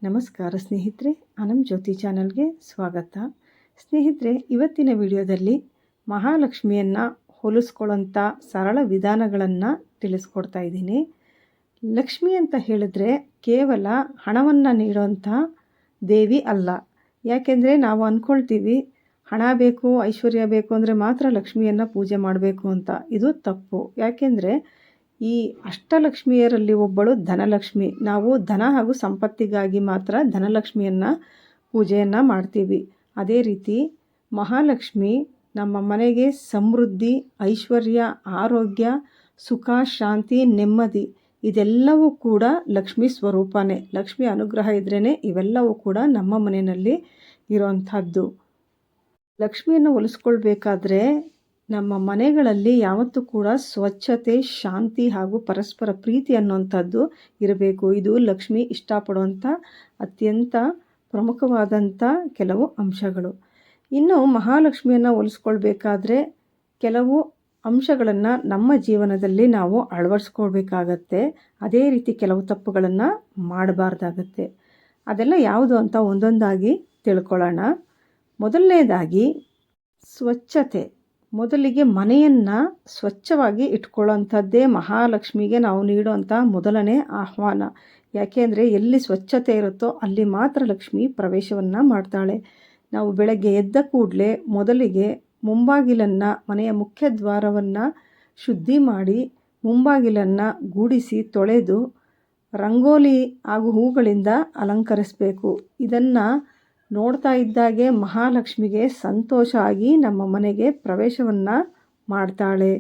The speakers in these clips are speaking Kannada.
ನಮಸ್ಕಾರ ಸ್ನೇಹಿತರೆ, ಅನಮ್ ಜ್ಯೋತಿ ಚಾನಲ್ಗೆ ಸ್ವಾಗತ. ಸ್ನೇಹಿತರೆ, ಇವತ್ತಿನ ವಿಡಿಯೋದಲ್ಲಿ ಮಹಾಲಕ್ಷ್ಮಿಯನ್ನು ಹೋಲಿಸ್ಕೊಳ್ಳೋಂಥ ಸರಳ ವಿಧಾನಗಳನ್ನು ತಿಳಿಸ್ಕೊಡ್ತಾ ಇದ್ದೀನಿ. ಲಕ್ಷ್ಮಿ ಅಂತ ಹೇಳಿದ್ರೆ ಕೇವಲ ಹಣವನ್ನು ನೀಡೋಂಥ ದೇವಿ ಅಲ್ಲ. ಯಾಕೆಂದರೆ ನಾವು ಅಂದ್ಕೊಳ್ತೀವಿ ಹಣ ಬೇಕು, ಐಶ್ವರ್ಯ ಬೇಕು ಅಂದರೆ ಮಾತ್ರ ಲಕ್ಷ್ಮಿಯನ್ನು ಪೂಜೆ ಮಾಡಬೇಕು ಅಂತ. ಇದು ತಪ್ಪು. ಯಾಕೆಂದರೆ ಈ ಅಷ್ಟಲಕ್ಷ್ಮಿಯರಲ್ಲಿ ಒಬ್ಬಳು ಧನಲಕ್ಷ್ಮಿ. ನಾವು ಧನ ಹಾಗೂ ಸಂಪತ್ತಿಗಾಗಿ ಮಾತ್ರ ಧನಲಕ್ಷ್ಮಿಯನ್ನು ಪೂಜೆಯನ್ನು ಮಾಡ್ತೀವಿ. ಅದೇ ರೀತಿ ಮಹಾಲಕ್ಷ್ಮಿ ನಮ್ಮ ಮನೆಗೆ ಸಮೃದ್ಧಿ, ಐಶ್ವರ್ಯ, ಆರೋಗ್ಯ, ಸುಖ, ಶಾಂತಿ, ನೆಮ್ಮದಿ ಇದೆಲ್ಲವೂ ಕೂಡ ಲಕ್ಷ್ಮಿ ಸ್ವರೂಪನೇ. ಲಕ್ಷ್ಮಿ ಅನುಗ್ರಹ ಇದ್ರೇ ಇವೆಲ್ಲವೂ ಕೂಡ ನಮ್ಮ ಮನೆಯಲ್ಲಿ ಇರೋವಂಥದ್ದು. ಲಕ್ಷ್ಮಿಯನ್ನು ಒಲಿಸ್ಕೊಳ್ಬೇಕಾದ್ರೆ ನಮ್ಮ ಮನೆಗಳಲ್ಲಿ ಯಾವತ್ತೂ ಕೂಡ ಸ್ವಚ್ಛತೆ, ಶಾಂತಿ ಹಾಗೂ ಪರಸ್ಪರ ಪ್ರೀತಿ ಅನ್ನುವಂಥದ್ದು ಇರಬೇಕು. ಇದು ಲಕ್ಷ್ಮಿ ಇಷ್ಟಪಡುವಂಥ ಅತ್ಯಂತ ಪ್ರಮುಖವಾದಂಥ ಕೆಲವು ಅಂಶಗಳು. ಇನ್ನು ಮಹಾಲಕ್ಷ್ಮಿಯನ್ನು ಒಲಿಸ್ಕೊಳ್ಬೇಕಾದ್ರೆ ಕೆಲವು ಅಂಶಗಳನ್ನು ನಮ್ಮ ಜೀವನದಲ್ಲಿ ನಾವು ಅಳವಡಿಸ್ಕೊಳ್ಬೇಕಾಗತ್ತೆ. ಅದೇ ರೀತಿ ಕೆಲವು ತಪ್ಪುಗಳನ್ನು ಮಾಡಬಾರ್ದಾಗತ್ತೆ. ಅದೆಲ್ಲ ಯಾವುದು ಅಂತ ಒಂದೊಂದಾಗಿ ತಿಳ್ಕೊಳ್ಳೋಣ. ಮೊದಲನೇದಾಗಿ ಸ್ವಚ್ಛತೆ. ಮೊದಲಿಗೆ ಮನೆಯನ್ನು ಸ್ವಚ್ಛವಾಗಿ ಇಟ್ಕೊಳ್ಳೋಂಥದ್ದೇ ಮಹಾಲಕ್ಷ್ಮಿಗೆ ನಾವು ನೀಡುವಂಥ ಮೊದಲನೇ ಆಹ್ವಾನ. ಯಾಕೆಂದರೆ ಎಲ್ಲಿ ಸ್ವಚ್ಛತೆ ಇರುತ್ತೋ ಅಲ್ಲಿ ಮಾತ್ರ ಲಕ್ಷ್ಮಿ ಪ್ರವೇಶವನ್ನು ಮಾಡ್ತಾಳೆ. ನಾವು ಬೆಳಗ್ಗೆ ಎದ್ದ ಕೂಡಲೇ ಮೊದಲಿಗೆ ಮುಂಬಾಗಿಲನ್ನು, ಮನೆಯ ಮುಖ್ಯ ದ್ವಾರವನ್ನು ಶುದ್ಧಿ ಮಾಡಿ ಮುಂಬಾಗಿಲನ್ನು ಗೂಡಿಸಿ ತೊಳೆದು ರಂಗೋಲಿ ಹಾಗೂ ಹೂಗಳಿಂದ ಅಲಂಕರಿಸಬೇಕು. ಇದನ್ನು ನೋಡ್ತಾ ಇದ್ದಾಗೆ ಮಹಾಲಕ್ಷ್ಮಿಗೆ ಸಂತೋಷ ಆಗಿ ನಮ್ಮ ಮನೆಗೆ ಪ್ರವೇಶವನ್ನು ಮಾಡ್ತಾಳೆ.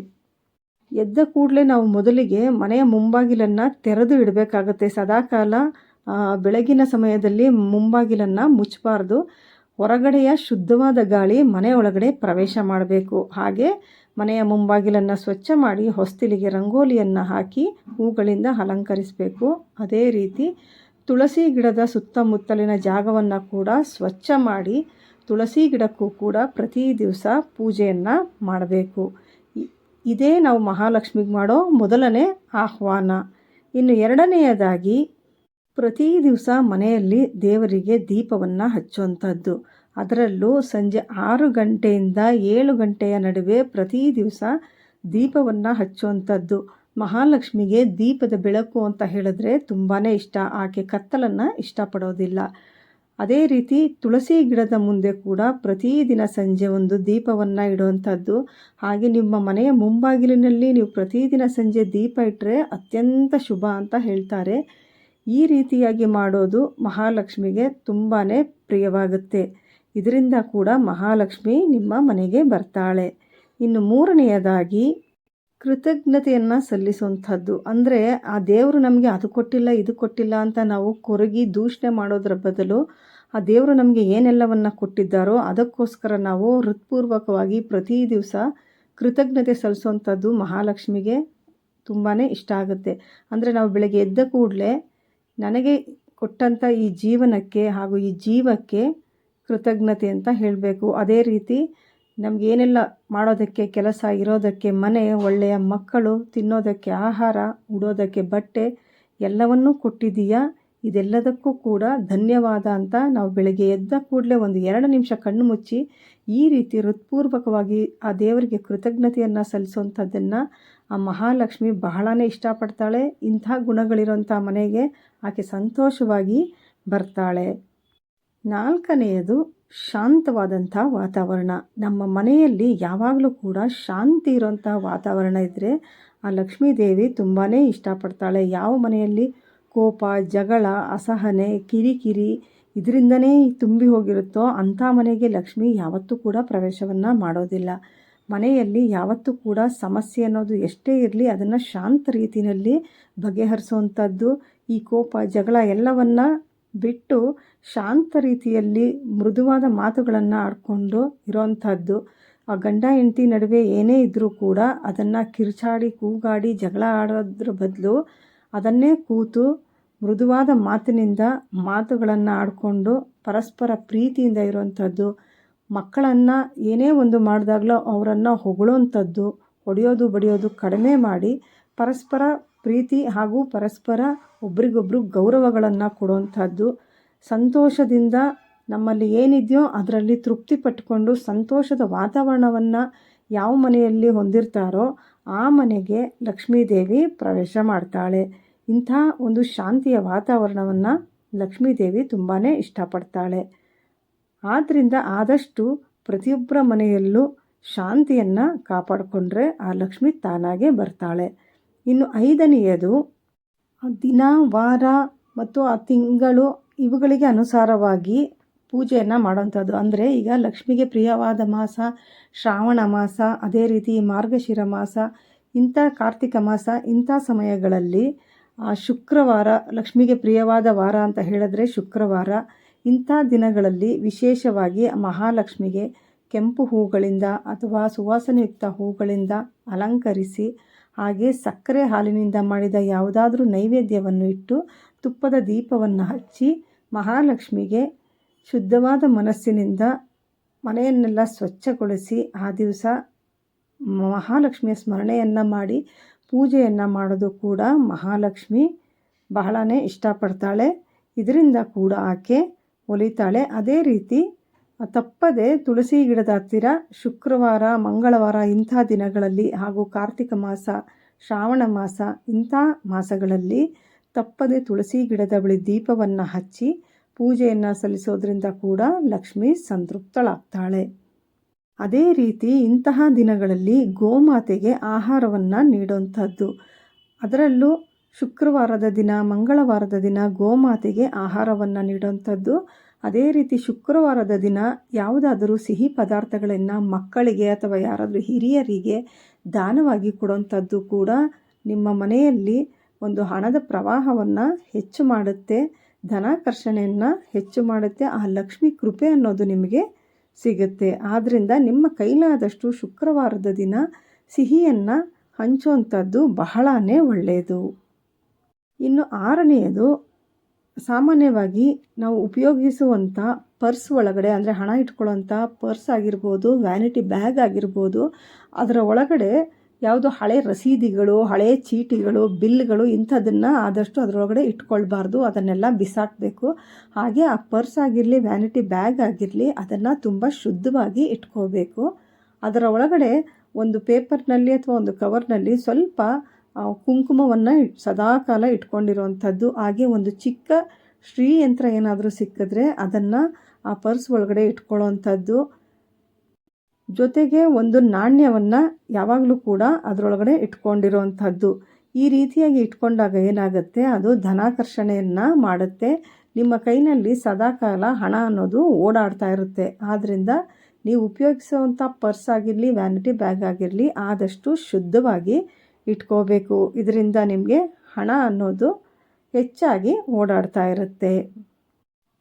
ಎದ್ದ ಕೂಡಲೇ ನಾವು ಮೊದಲಿಗೆ ಮನೆಯ ಮುಂಬಾಗಿಲನ್ನು ತೆರೆದು ಇಡಬೇಕಾಗತ್ತೆ. ಸದಾಕಾಲ ಬೆಳಗಿನ ಸಮಯದಲ್ಲಿ ಮುಂಬಾಗಿಲನ್ನು ಮುಚ್ಚಬಾರ್ದು. ಹೊರಗಡೆಯ ಶುದ್ಧವಾದ ಗಾಳಿ ಮನೆಯೊಳಗಡೆ ಪ್ರವೇಶ ಮಾಡಬೇಕು. ಹಾಗೆ ಮನೆಯ ಮುಂಬಾಗಿಲನ್ನು ಸ್ವಚ್ಛ ಮಾಡಿ ಹೊಸ್ತಿಲಿಗೆ ರಂಗೋಲಿಯನ್ನು ಹಾಕಿ ಹೂಗಳಿಂದ ಅಲಂಕರಿಸಬೇಕು. ಅದೇ ರೀತಿ ತುಳಸಿ ಗಿಡದ ಸುತ್ತಮುತ್ತಲಿನ ಜಾಗವನ್ನು ಕೂಡ ಸ್ವಚ್ಛ ಮಾಡಿ ತುಳಸಿ ಗಿಡಕ್ಕೂ ಕೂಡ ಪ್ರತಿ ದಿವಸ ಪೂಜೆಯನ್ನು ಮಾಡಬೇಕು. ಇದೇ ನಾವು ಮಹಾಲಕ್ಷ್ಮಿಗೆ ಮಾಡೋ ಮೊದಲನೇ ಆಹ್ವಾನ. ಇನ್ನು ಎರಡನೆಯದಾಗಿ ಪ್ರತಿ ದಿವಸ ಮನೆಯಲ್ಲಿ ದೇವರಿಗೆ ದೀಪವನ್ನು ಹಚ್ಚುವಂಥದ್ದು. ಅದರಲ್ಲೂ ಸಂಜೆ 6 ಗಂಟೆಯಿಂದ 7 ಗಂಟೆಯ ನಡುವೆ ಪ್ರತಿ ದಿವಸ ದೀಪವನ್ನು ಹಚ್ಚುವಂಥದ್ದು. ಮಹಾಲಕ್ಷ್ಮಿಗೆ ದೀಪದ ಬೆಳಕು ಅಂತ ಹೇಳಿದ್ರೆ ತುಂಬಾ ಇಷ್ಟ. ಆಕೆ ಕತ್ತಲನ್ನು ಇಷ್ಟಪಡೋದಿಲ್ಲ. ಅದೇ ರೀತಿ ತುಳಸಿ ಗಿಡದ ಮುಂದೆ ಕೂಡ ಪ್ರತಿದಿನ ಸಂಜೆ ಒಂದು ದೀಪವನ್ನು ಇಡುವಂಥದ್ದು. ಹಾಗೆ ನಿಮ್ಮ ಮನೆಯ ಮುಂಬಾಗಿಲಿನಲ್ಲಿ ನೀವು ಪ್ರತಿದಿನ ಸಂಜೆ ದೀಪ ಇಟ್ಟರೆ ಅತ್ಯಂತ ಶುಭ ಅಂತ ಹೇಳ್ತಾರೆ. ಈ ರೀತಿಯಾಗಿ ಮಾಡೋದು ಮಹಾಲಕ್ಷ್ಮಿಗೆ ತುಂಬಾ ಪ್ರಿಯವಾಗುತ್ತೆ. ಇದರಿಂದ ಕೂಡ ಮಹಾಲಕ್ಷ್ಮಿ ನಿಮ್ಮ ಮನೆಗೆ ಬರ್ತಾಳೆ. ಇನ್ನು ಮೂರನೆಯದಾಗಿ ಕೃತಜ್ಞತೆಯನ್ನು ಸಲ್ಲಿಸುವಂಥದ್ದು. ಅಂದರೆ ಆ ದೇವರು ನಮಗೆ ಅದು ಕೊಟ್ಟಿಲ್ಲ, ಇದು ಕೊಟ್ಟಿಲ್ಲ ಅಂತ ನಾವು ಕೊರಗಿ ದೂಷಣೆ ಮಾಡೋದ್ರ ಬದಲು ಆ ದೇವರು ನಮಗೆ ಏನೆಲ್ಲವನ್ನು ಕೊಟ್ಟಿದ್ದಾರೋ ಅದಕ್ಕೋಸ್ಕರ ನಾವು ಹೃತ್ಪೂರ್ವಕವಾಗಿ ಪ್ರತಿ ದಿವಸ ಕೃತಜ್ಞತೆ ಸಲ್ಲಿಸುವಂಥದ್ದು ಮಹಾಲಕ್ಷ್ಮಿಗೆ ತುಂಬಾ ಇಷ್ಟ ಆಗುತ್ತೆ. ಅಂದರೆ ನಾವು ಬೆಳಗ್ಗೆ ಎದ್ದ ಕೂಡಲೇ ನನಗೆ ಕೊಟ್ಟಂಥ ಈ ಜೀವನಕ್ಕೆ ಹಾಗೂ ಈ ಜೀವಕ್ಕೆ ಕೃತಜ್ಞತೆ ಅಂತ ಹೇಳಬೇಕು. ಅದೇ ರೀತಿ ನಮಗೇನೆಲ್ಲ ಮಾಡೋದಕ್ಕೆ, ಕೆಲಸ ಇರೋದಕ್ಕೆ, ಮನೆ, ಒಳ್ಳೆಯ ಮಕ್ಕಳು, ತಿನ್ನೋದಕ್ಕೆ ಆಹಾರ, ಉಡೋದಕ್ಕೆ ಬಟ್ಟೆ ಎಲ್ಲವನ್ನೂ ಕೊಟ್ಟಿದ್ದೀಯಾ, ಇದೆಲ್ಲದಕ್ಕೂ ಕೂಡ ಧನ್ಯವಾದ ಅಂತ ನಾವು ಬೆಳಗ್ಗೆ ಎದ್ದ ಕೂಡಲೇ ಒಂದು 2 ನಿಮಿಷ ಕಣ್ಣು ಮುಚ್ಚಿ ಈ ರೀತಿ ಹೃತ್ಪೂರ್ವಕವಾಗಿ ಆ ದೇವರಿಗೆ ಕೃತಜ್ಞತೆಯನ್ನು ಸಲ್ಲಿಸುವಂಥದ್ದನ್ನು ಆ ಮಹಾಲಕ್ಷ್ಮಿ ಬಹಳನೇ ಇಷ್ಟಪಡ್ತಾಳೆ. ಇಂಥ ಗುಣಗಳಿರೋಂಥ ಮನೆಗೆ ಆಕೆ ಸಂತೋಷವಾಗಿ ಬರ್ತಾಳೆ. 4ನೆಯದು ಶಾಂತವಾದಂಥ ವಾತಾವರಣ. ನಮ್ಮ ಮನೆಯಲ್ಲಿ ಯಾವಾಗಲೂ ಕೂಡ ಶಾಂತಿ ಇರೋಂಥ ವಾತಾವರಣ ಇದ್ದರೆ ಆ ಲಕ್ಷ್ಮೀ ದೇವಿ ತುಂಬಾ ಇಷ್ಟಪಡ್ತಾಳೆ. ಯಾವ ಮನೆಯಲ್ಲಿ ಕೋಪ, ಜಗಳ, ಅಸಹನೆ, ಕಿರಿಕಿರಿ ಇದರಿಂದನೇ ತುಂಬಿ ಹೋಗಿರುತ್ತೋ ಅಂಥ ಮನೆಗೆ ಲಕ್ಷ್ಮಿ ಯಾವತ್ತೂ ಕೂಡ ಪ್ರವೇಶವನ್ನು ಮಾಡೋದಿಲ್ಲ. ಮನೆಯಲ್ಲಿ ಯಾವತ್ತೂ ಕೂಡ ಸಮಸ್ಯೆ ಅನ್ನೋದು ಎಷ್ಟೇ ಇರಲಿ ಅದನ್ನು ಶಾಂತ ರೀತಿಯಲ್ಲಿ ಬಗೆಹರಿಸುವಂಥದ್ದು. ಈ ಕೋಪ, ಜಗಳ ಎಲ್ಲವನ್ನು ಬಿಟ್ಟು ಶಾಂತ ರೀತಿಯಲ್ಲಿ ಮೃದುವಾದ ಮಾತುಗಳನ್ನು ಆಡಿಕೊಂಡು ಇರೋವಂಥದ್ದು. ಆ ಗಂಡ ಹೆಂಡತಿ ನಡುವೆ ಏನೇ ಇದ್ದರೂ ಕೂಡ ಅದನ್ನು ಕಿರುಚಾಡಿ ಕೂಗಾಡಿ ಜಗಳ ಆಡೋದ್ರ ಬದಲು ಅದನ್ನೇ ಕೂತು ಮೃದುವಾದ ಮಾತುಗಳನ್ನು ಆಡಿಕೊಂಡು ಪರಸ್ಪರ ಪ್ರೀತಿಯಿಂದ ಇರುವಂಥದ್ದು. ಮಕ್ಕಳನ್ನು ಏನೇ ಒಂದು ಮಾಡಿದಾಗಲೂ ಅವರನ್ನು ಹೊಗಳುವಂಥದ್ದು, ಹೊಡೆಯೋದು ಬಡಿಯೋದು ಕಡಿಮೆ ಮಾಡಿ ಪರಸ್ಪರ ಪ್ರೀತಿ ಹಾಗೂ ಪರಸ್ಪರ ಒಬ್ರಿಗೊಬ್ಬರು ಗೌರವಗಳನ್ನು ಕೊಡುವಂಥದ್ದು. ಸಂತೋಷದಿಂದ ನಮ್ಮಲ್ಲಿ ಏನಿದೆಯೋ ಅದರಲ್ಲಿ ತೃಪ್ತಿ ಪಟ್ಟುಕೊಂಡು ಸಂತೋಷದ ವಾತಾವರಣವನ್ನು ಯಾವ ಮನೆಯಲ್ಲಿ ಹೊಂದಿರ್ತಾರೋ ಆ ಮನೆಗೆ ಲಕ್ಷ್ಮೀದೇವಿ ಪ್ರವೇಶ ಮಾಡ್ತಾಳೆ. ಇಂಥ ಒಂದು ಶಾಂತಿಯ ವಾತಾವರಣವನ್ನು ಲಕ್ಷ್ಮೀದೇವಿ ತುಂಬಾ ಇಷ್ಟಪಡ್ತಾಳೆ. ಆದ್ದರಿಂದ ಆದಷ್ಟು ಪ್ರತಿಯೊಬ್ಬರ ಮನೆಯಲ್ಲೂ ಶಾಂತಿಯನ್ನು ಕಾಪಾಡಿಕೊಂಡ್ರೆ ಆ ಲಕ್ಷ್ಮಿ ತಾನಾಗೇ ಬರ್ತಾಳೆ. ಇನ್ನು 5ನೆಯದು ದಿನ, ವಾರ ಮತ್ತು ಆ ತಿಂಗಳು ಇವುಗಳಿಗೆ ಅನುಸಾರವಾಗಿ ಪೂಜೆಯನ್ನು ಮಾಡೋಂಥದ್ದು. ಅಂದರೆ ಈಗ ಲಕ್ಷ್ಮಿಗೆ ಪ್ರಿಯವಾದ ಮಾಸ ಶ್ರಾವಣ ಮಾಸ, ಅದೇ ರೀತಿ ಮಾರ್ಗಶಿರ ಮಾಸ, ಇಂಥ ಕಾರ್ತಿಕ ಮಾಸ, ಇಂಥ ಸಮಯಗಳಲ್ಲಿ ಶುಕ್ರವಾರ ಲಕ್ಷ್ಮಿಗೆ ಪ್ರಿಯವಾದ ವಾರ ಅಂತ ಹೇಳಿದ್ರೆ ಶುಕ್ರವಾರ. ಇಂಥ ದಿನಗಳಲ್ಲಿ ವಿಶೇಷವಾಗಿ ಮಹಾಲಕ್ಷ್ಮಿಗೆ ಕೆಂಪು ಹೂಗಳಿಂದ ಅಥವಾ ಸುವಾಸನೆಯುಕ್ತ ಹೂಗಳಿಂದ ಅಲಂಕರಿಸಿ, ಹಾಗೆ ಸಕ್ಕರೆ ಹಾಲಿನಿಂದ ಮಾಡಿದ ಯಾವುದಾದ್ರೂ ನೈವೇದ್ಯವನ್ನು ಇಟ್ಟು ತುಪ್ಪದ ದೀಪವನ್ನು ಹಚ್ಚಿ ಮಹಾಲಕ್ಷ್ಮಿಗೆ ಶುದ್ಧವಾದ ಮನಸ್ಸಿನಿಂದ ಮನೆಯನ್ನೆಲ್ಲ ಸ್ವಚ್ಛಗೊಳಿಸಿ ಆ ದಿವಸ ಮಹಾಲಕ್ಷ್ಮಿಯ ಸ್ಮರಣೆಯನ್ನು ಮಾಡಿ ಪೂಜೆಯನ್ನು ಮಾಡೋದು ಕೂಡ ಮಹಾಲಕ್ಷ್ಮಿ ಬಹಳನೇ ಇಷ್ಟಪಡ್ತಾಳೆ. ಇದರಿಂದ ಕೂಡ ಆಕೆ ಒಲಿತಾಳೆ. ಅದೇ ರೀತಿ ತಪ್ಪದೆ ತುಳಸಿ ಗಿಡದ ಹತ್ತಿರ ಶುಕ್ರವಾರ, ಮಂಗಳವಾರ ಇಂಥ ದಿನಗಳಲ್ಲಿ ಹಾಗೂ ಕಾರ್ತಿಕ ಮಾಸ, ಶ್ರಾವಣ ಮಾಸ ಇಂಥ ಮಾಸಗಳಲ್ಲಿ ತಪ್ಪದೆ ತುಳಸಿ ಗಿಡದ ಬಳಿ ದೀಪವನ್ನು ಹಚ್ಚಿ ಪೂಜೆಯನ್ನು ಸಲ್ಲಿಸೋದ್ರಿಂದ ಕೂಡ ಲಕ್ಷ್ಮಿ ಸಂತೃಪ್ತಳಾಗ್ತಾಳೆ. ಅದೇ ರೀತಿ ಇಂತಹ ದಿನಗಳಲ್ಲಿ ಗೋಮಾತೆಗೆ ಆಹಾರವನ್ನು ನೀಡುವಂಥದ್ದು. ಅದರಲ್ಲೂ ಶುಕ್ರವಾರದ ದಿನ, ಮಂಗಳವಾರದ ದಿನ ಗೋಮಾತೆಗೆ ಆಹಾರವನ್ನು ನೀಡುವಂಥದ್ದು. ಅದೇ ರೀತಿ ಶುಕ್ರವಾರದ ದಿನ ಯಾವುದಾದರೂ ಸಿಹಿ ಪದಾರ್ಥಗಳನ್ನು ಮಕ್ಕಳಿಗೆ ಅಥವಾ ಯಾರಾದರೂ ಹಿರಿಯರಿಗೆ ದಾನವಾಗಿ ಕೊಡುವಂಥದ್ದು ಕೂಡ ನಿಮ್ಮ ಮನೆಯಲ್ಲಿ ಒಂದು ಹಣದ ಪ್ರವಾಹವನ್ನು ಹೆಚ್ಚು ಮಾಡುತ್ತೆ, ಧನಾಕರ್ಷಣೆಯನ್ನು ಹೆಚ್ಚು ಮಾಡುತ್ತೆ. ಆ ಲಕ್ಷ್ಮಿ ಕೃಪೆ ಅನ್ನೋದು ನಿಮಗೆ ಸಿಗುತ್ತೆ. ಆದ್ದರಿಂದ ನಿಮ್ಮ ಕೈಲಾದಷ್ಟು ಶುಕ್ರವಾರದ ದಿನ ಸಿಹಿಯನ್ನು ಹಂಚುವಂಥದ್ದು ಬಹಳನೇ ಒಳ್ಳೆಯದು. ಇನ್ನು 6ನೆಯದು ಸಾಮಾನ್ಯವಾಗಿ ನಾವು ಉಪಯೋಗಿಸುವಂಥ ಪರ್ಸ್ ಒಳಗಡೆ, ಅಂದರೆ ಹಣ ಇಟ್ಕೊಳ್ಳೋಂಥ ಪರ್ಸ್ ಆಗಿರ್ಬೋದು, ವ್ಯಾನಿಟಿ ಬ್ಯಾಗ್ ಆಗಿರ್ಬೋದು, ಅದರ ಒಳಗಡೆ ಯಾವುದೋ ಹಳೆ ರಸೀದಿಗಳು, ಹಳೆ ಚೀಟಿಗಳು, ಬಿಲ್ಗಳು ಇಂಥದನ್ನು ಆದಷ್ಟು ಅದರೊಳಗಡೆ ಇಟ್ಕೊಳ್ಬಾರ್ದು. ಅದನ್ನೆಲ್ಲ ಬಿಸಾಕಬೇಕು. ಹಾಗೆ ಆ ಪರ್ಸ್ ಆಗಿರಲಿ, ವ್ಯಾನಿಟಿ ಬ್ಯಾಗ್ ಆಗಿರಲಿ, ಅದನ್ನು ತುಂಬ ಶುದ್ಧವಾಗಿ ಇಟ್ಕೋಬೇಕು. ಅದರ ಒಳಗಡೆ ಒಂದು ಪೇಪರ್ನಲ್ಲಿ ಅಥವಾ ಒಂದು ಕವರ್ನಲ್ಲಿ ಸ್ವಲ್ಪ ಕುಂಕುಮವನ್ನು ಸದಾಕಾಲ ಇಟ್ಕೊಂಡಿರುವಂಥದ್ದು. ಹಾಗೆ ಒಂದು ಚಿಕ್ಕ ಶ್ರೀಯಂತ್ರ ಏನಾದರೂ ಸಿಕ್ಕಿದ್ರೆ ಅದನ್ನು ಆ ಪರ್ಸ್ ಒಳಗಡೆ ಇಟ್ಕೊಳ್ಳೋವಂಥದ್ದು. ಜೊತೆಗೆ ಒಂದು ನಾಣ್ಯವನ್ನು ಯಾವಾಗಲೂ ಕೂಡ ಅದರೊಳಗಡೆ ಇಟ್ಕೊಂಡಿರೋವಂಥದ್ದು. ಈ ರೀತಿಯಾಗಿ ಇಟ್ಕೊಂಡಾಗ ಏನಾಗುತ್ತೆ, ಅದು ಧನಾಕರ್ಷಣೆಯನ್ನು ಮಾಡುತ್ತೆ. ನಿಮ್ಮ ಕೈನಲ್ಲಿ ಸದಾಕಾಲ ಹಣ ಅನ್ನೋದು ಓಡಾಡ್ತಾ ಇರುತ್ತೆ. ಆದ್ದರಿಂದ ನೀವು ಉಪಯೋಗಿಸುವಂಥ ಪರ್ಸ್ ಆಗಿರಲಿ, ವ್ಯಾನಿಟಿ ಬ್ಯಾಗ್ ಆಗಿರಲಿ, ಆದಷ್ಟು ಶುದ್ಧವಾಗಿ ಇಟ್ಕೋಬೇಕು. ಇದರಿಂದ ನಿಮಗೆ ಹಣ ಅನ್ನೋದು ಹೆಚ್ಚಾಗಿ ಓಡಾಡ್ತಾ ಇರುತ್ತೆ.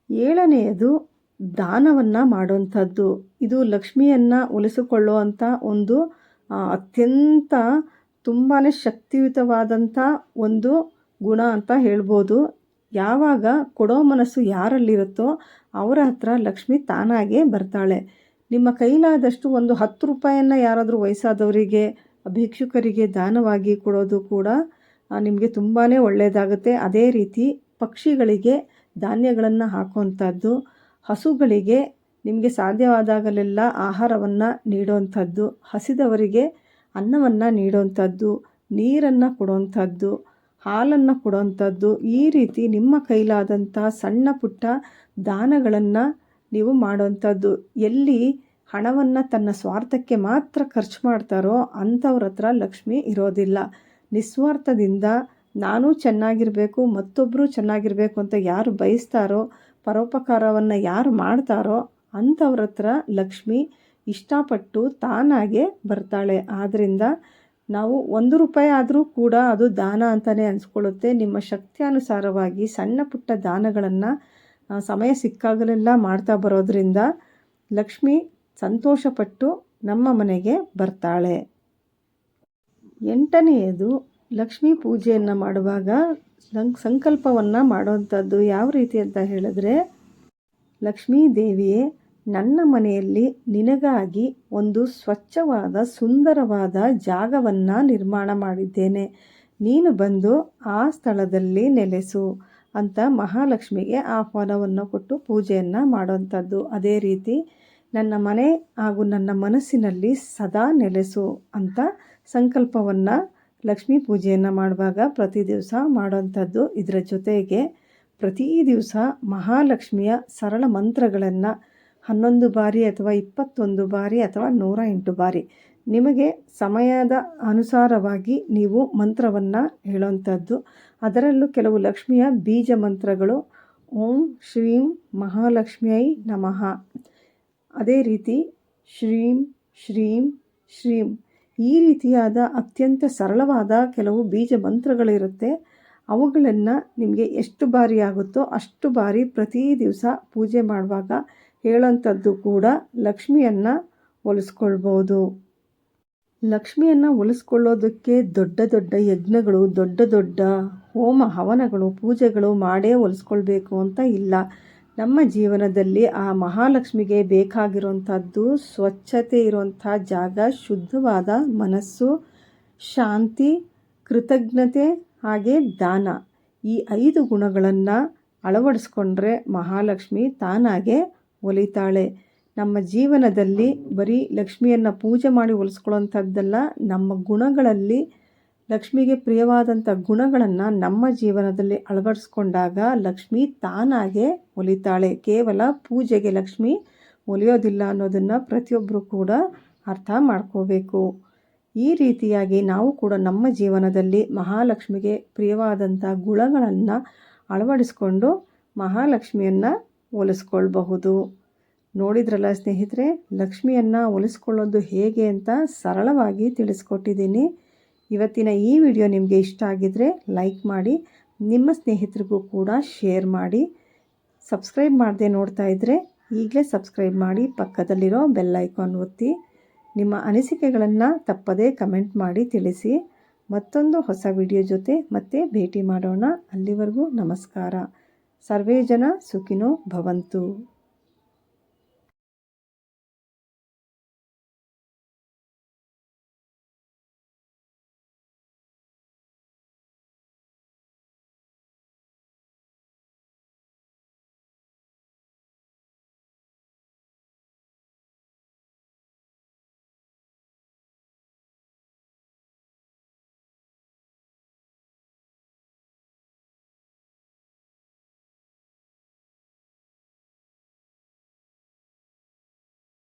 7ನೆಯದು ದಾನವನ್ನು ಮಾಡುವಂಥದ್ದು. ಇದು ಲಕ್ಷ್ಮಿಯನ್ನು ಒಲಿಸಿಕೊಳ್ಳುವಂಥ ಒಂದು ಅತ್ಯಂತ ತುಂಬಾ ಶಕ್ತಿಯುತವಾದಂಥ ಒಂದು ಗುಣ ಅಂತ ಹೇಳ್ಬೋದು. ಯಾವಾಗ ಕೊಡೋ ಮನಸ್ಸು ಯಾರಲ್ಲಿರುತ್ತೋ ಅವರ ಹತ್ರ ಲಕ್ಷ್ಮಿ ತಾನಾಗೇ ಬರ್ತಾಳೆ. ನಿಮ್ಮ ಕೈಲಾದಷ್ಟು ಒಂದು 10 ರೂಪಾಯಿಯನ್ನು ಯಾರಾದರೂ ವಯಸ್ಸಾದವರಿಗೆ, ಭಿಕ್ಷುಕರಿಗೆ ದಾನವಾಗಿ ಕೊಡೋದು ಕೂಡ ನಿಮಗೆ ತುಂಬಾ ಒಳ್ಳೆಯದಾಗುತ್ತೆ. ಅದೇ ರೀತಿ ಪಕ್ಷಿಗಳಿಗೆ ಧಾನ್ಯಗಳನ್ನು ಹಾಕುವಂಥದ್ದು, ಹಸುಗಳಿಗೆ ನಿಮಗೆ ಸಾಧ್ಯವಾದಾಗಲೆಲ್ಲ ಆಹಾರವನ್ನು ನೀಡುವಂಥದ್ದು, ಹಸಿದವರಿಗೆ ಅನ್ನವನ್ನು ನೀಡುವಂಥದ್ದು, ನೀರನ್ನು ಕೊಡುವಂಥದ್ದು, ಹಾಲನ್ನು ಕೊಡುವಂಥದ್ದು, ಈ ರೀತಿ ನಿಮ್ಮ ಕೈಲಾದಂಥ ಸಣ್ಣ ಪುಟ್ಟ ದಾನಗಳನ್ನು ನೀವು ಮಾಡುವಂಥದ್ದು. ಎಲ್ಲಿ ಹಣವನ್ನು ತನ್ನ ಸ್ವಾರ್ಥಕ್ಕೆ ಮಾತ್ರ ಖರ್ಚು ಮಾಡ್ತಾರೋ ಅಂಥವ್ರ ಹತ್ರ ಲಕ್ಷ್ಮಿ ಇರೋದಿಲ್ಲ. ನಿಸ್ವಾರ್ಥದಿಂದ ನಾನು ಚೆನ್ನಾಗಿರಬೇಕು, ಮತ್ತೊಬ್ಬರು ಚೆನ್ನಾಗಿರಬೇಕು ಅಂತ ಯಾರು ಬಯಸ್ತಾರೋ, ಪರೋಪಕಾರವನ್ನು ಯಾರು ಮಾಡ್ತಾರೋ ಅಂಥವ್ರ ಹತ್ರ ಲಕ್ಷ್ಮಿ ಇಷ್ಟಪಟ್ಟು ತಾನಾಗೆ ಬರ್ತಾಳೆ. ಆದ್ದರಿಂದ ನಾವು 1 ರೂಪಾಯಿ ಆದರೂ ಕೂಡ ಅದು ದಾನ ಅಂತಲೇ ಅನಿಸ್ಕೊಳ್ಳುತ್ತೆ. ನಿಮ್ಮ ಶಕ್ತಿಯಾನುಸಾರವಾಗಿ ಸಣ್ಣ ಪುಟ್ಟ ದಾನಗಳನ್ನು ಸಮಯ ಸಿಕ್ಕಾಗಲೆಲ್ಲ ಮಾಡ್ತಾ ಬರೋದ್ರಿಂದ ಲಕ್ಷ್ಮಿ ಸಂತೋಷಪಟ್ಟು ನಮ್ಮ ಮನೆಗೆ ಬರ್ತಾಳೆ. 8ನೆಯದು ಲಕ್ಷ್ಮೀ ಪೂಜೆಯನ್ನು ಮಾಡುವಾಗ ಸಂಕಲ್ಪವನ್ನು ಮಾಡುವಂಥದ್ದು. ಯಾವ ರೀತಿ ಅಂತ ಹೇಳಿದ್ರೆ, ಲಕ್ಷ್ಮೀ ದೇವಿಯೇ, ನನ್ನ ಮನೆಯಲ್ಲಿ ನಿನಗಾಗಿ ಒಂದು ಸ್ವಚ್ಛವಾದ ಸುಂದರವಾದ ಜಾಗವನ್ನು ನಿರ್ಮಾಣ ಮಾಡಿದ್ದೇನೆ. ನೀನು ಬಂದು ಆ ಸ್ಥಳದಲ್ಲಿ ನೆಲೆಸು. ಅಂತ ಮಹಾಲಕ್ಷ್ಮಿಗೆ ಆಹ್ವಾನವನ್ನು ಕೊಟ್ಟು ಪೂಜೆಯನ್ನು ಮಾಡುವಂಥದ್ದು. ಅದೇ ರೀತಿ ನನ್ನ ಮನೆ ಹಾಗೂ ನನ್ನ ಮನಸ್ಸಿನಲ್ಲಿ ಸದಾ ನೆಲೆಸು ಅಂತ ಸಂಕಲ್ಪವನ್ನು ಲಕ್ಷ್ಮೀ ಪೂಜೆಯನ್ನು ಮಾಡುವಾಗ ಪ್ರತಿ ದಿವಸ ಮಾಡುವಂಥದ್ದು. ಇದರ ಜೊತೆಗೆ ಪ್ರತಿ ದಿವಸ ಮಹಾಲಕ್ಷ್ಮಿಯ ಸರಳ ಮಂತ್ರಗಳನ್ನು 11 ಬಾರಿ ಅಥವಾ 21 ಬಾರಿ ಅಥವಾ 108 ಬಾರಿ ನಿಮಗೆ ಸಮಯದ ಅನುಸಾರವಾಗಿ ನೀವು ಮಂತ್ರವನ್ನು ಹೇಳುವಂಥದ್ದು. ಅದರಲ್ಲೂ ಕೆಲವು ಲಕ್ಷ್ಮಿಯ ಬೀಜ ಮಂತ್ರಗಳು ಓಂ ಶ್ರೀಂ ಮಹಾಲಕ್ಷ್ಮಿಯೈ ನಮಃ, ಅದೇ ರೀತಿ ಶ್ರೀಂ ಶ್ರೀಂ ಶ್ರೀಂ, ಈ ರೀತಿಯಾದ ಅತ್ಯಂತ ಸರಳವಾದ ಕೆಲವು ಬೀಜ ಮಂತ್ರಗಳಿರುತ್ತೆ. ಅವುಗಳನ್ನು ನಿಮಗೆ ಎಷ್ಟು ಬಾರಿ ಆಗುತ್ತೋ ಅಷ್ಟು ಬಾರಿ ಪ್ರತಿ ದಿವಸ ಪೂಜೆ ಮಾಡುವಾಗ ಹೇಳೋಂಥದ್ದು ಕೂಡ ಲಕ್ಷ್ಮಿಯನ್ನು ಒಲಿಸ್ಕೊಳ್ಬೋದು. ಲಕ್ಷ್ಮಿಯನ್ನು ಒಲಿಸ್ಕೊಳ್ಳೋದಕ್ಕೆ ದೊಡ್ಡ ದೊಡ್ಡ ಯಜ್ಞಗಳು, ದೊಡ್ಡ ದೊಡ್ಡ ಹೋಮ ಹವನಗಳು, ಪೂಜೆಗಳು ಮಾಡೇ ಒಲಿಸ್ಕೊಳ್ಬೇಕು ಅಂತ ಇಲ್ಲ. ನಮ್ಮ ಜೀವನದಲ್ಲಿ ಆ ಮಹಾಲಕ್ಷ್ಮಿಗೆ ಬೇಕಾಗಿರುವಂಥದ್ದು ಸ್ವಚ್ಛತೆ ಇರುವಂಥ ಜಾಗ, ಶುದ್ಧವಾದ ಮನಸ್ಸು, ಶಾಂತಿ, ಕೃತಜ್ಞತೆ ಹಾಗೆ ದಾನ. ಈ 5 ಗುಣಗಳನ್ನು ಅಳವಡಿಸ್ಕೊಂಡ್ರೆ ಮಹಾಲಕ್ಷ್ಮಿ ತಾನಾಗೆ ಒಲಿತಾಳೆ. ನಮ್ಮ ಜೀವನದಲ್ಲಿ ಬರೀ ಲಕ್ಷ್ಮಿಯನ್ನು ಪೂಜೆ ಮಾಡಿ ಒಲಿಸ್ಕೊಳ್ಳೋಂಥದ್ದಲ್ಲ, ನಮ್ಮ ಗುಣಗಳಲ್ಲಿ ಲಕ್ಷ್ಮಿಗೆ ಪ್ರಿಯವಾದಂಥ ಗುಣಗಳನ್ನು ನಮ್ಮ ಜೀವನದಲ್ಲಿ ಅಳವಡಿಸ್ಕೊಂಡಾಗ ಲಕ್ಷ್ಮಿ ತಾನಾಗೆ ಒಲಿತಾಳೆ. ಕೇವಲ ಪೂಜೆಗೆ ಲಕ್ಷ್ಮಿ ಒಲಿಯೋದಿಲ್ಲ ಅನ್ನೋದನ್ನು ಪ್ರತಿಯೊಬ್ಬರು ಕೂಡ ಅರ್ಥ ಮಾಡ್ಕೋಬೇಕು. ಈ ರೀತಿಯಾಗಿ ನಾವು ಕೂಡ ನಮ್ಮ ಜೀವನದಲ್ಲಿ ಮಹಾಲಕ್ಷ್ಮಿಗೆ ಪ್ರಿಯವಾದಂಥ ಗುಣಗಳನ್ನು ಅಳವಡಿಸ್ಕೊಂಡು ಮಹಾಲಕ್ಷ್ಮಿಯನ್ನು ಒಲಿಸ್ಕೊಳ್ಬಹುದು. ನೋಡಿದ್ರಲ್ಲ ಸ್ನೇಹಿತರೆ, ಲಕ್ಷ್ಮಿಯನ್ನು ಒಲಿಸ್ಕೊಳ್ಳೋದು ಹೇಗೆ ಅಂತ ಸರಳವಾಗಿ ತಿಳಿಸ್ಕೊಟ್ಟಿದ್ದೀನಿ. ಇವತ್ತಿನ ಈ ವಿಡಿಯೋ ನಿಮಗೆ ಇಷ್ಟ ಆಗಿದ್ದರೆ ಲೈಕ್ ಮಾಡಿ, ನಿಮ್ಮ ಸ್ನೇಹಿತರಿಗೂ ಕೂಡ ಶೇರ್ ಮಾಡಿ. ಸಬ್ಸ್ಕ್ರೈಬ್ ಮಾಡದೆ ನೋಡ್ತಾ ಇದ್ದರೆ ಈಗಲೇ ಸಬ್ಸ್ಕ್ರೈಬ್ ಮಾಡಿ, ಪಕ್ಕದಲ್ಲಿರೋ ಬೆಲ್ ಐಕಾನ್ ಒತ್ತಿ. ನಿಮ್ಮ ಅನಿಸಿಕೆಗಳನ್ನು ತಪ್ಪದೇ ಕಮೆಂಟ್ ಮಾಡಿ ತಿಳಿಸಿ. ಮತ್ತೊಂದು ಹೊಸ ವಿಡಿಯೋ ಜೊತೆ ಮತ್ತೆ ಭೇಟಿ ಮಾಡೋಣ. ಅಲ್ಲಿವರೆಗೂ ನಮಸ್ಕಾರ. ಸರ್ವೇ ಜನ ಸುಖಿನೋ ಭವಂತು.